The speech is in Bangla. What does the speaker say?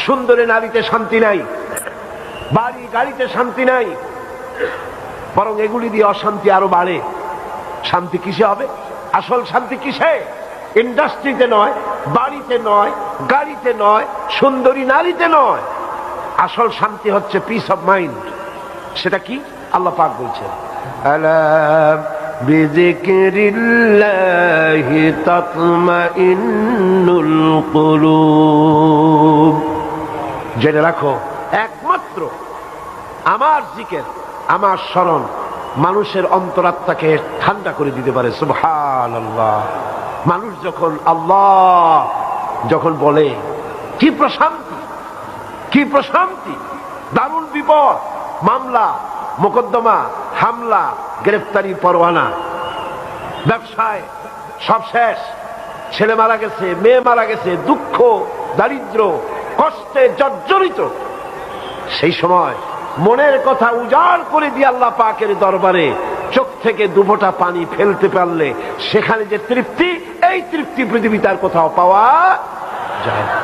সুন্দরী নারীতে শান্তি নাই, বাড়ি গাড়িতে শান্তি নাই, বরং এগুলি দিয়ে অশান্তি আরো বাড়ে। শান্তি কিসে হবে? আসল শান্তি কিসে? ইন্ডাস্ট্রিতে নয়, বাড়িতে নয়, গাড়িতে নয়, সুন্দরী নারীতে নয়। আসল শান্তি হচ্ছে পিস অফ মাইন্ড। সেটা কি? আল্লাহ পাক বলছেন, আলা বিযিকরিল্লাহি তাতমাইন্নুল কুলুব। জেনে রাখো, একমাত্র আমার জিকির, আমার স্মরণ মানুষের অন্তরাত্মাকে ঠান্ডা করে দিতে পারে। সুবহানাল্লাহ। মানুষ যখন আল্লাহ যখন বলে, কি প্রশান্তি, কি প্রশান্তি! দারুণ বিপদ, মামলা মোকদ্দমা, হামলা, গ্রেফতারি পরোয়ানা, ব্যবসায় সব শেষ, ছেলে মারা গেছে, মেয়ে মারা গেছে, দুঃখ দারিদ্র কষ্টে জর্জরিত। সেই সময় মনের কথা উজাড় করে দিয়ে আল্লাহ পাকের দরবারে চোখ থেকে দুফোঁটা পানি ফেলতে পারলে সেখানে যে তৃপ্তি, এই তৃপ্তি পৃথিবীতে আর কোথাও পাওয়া যায় না।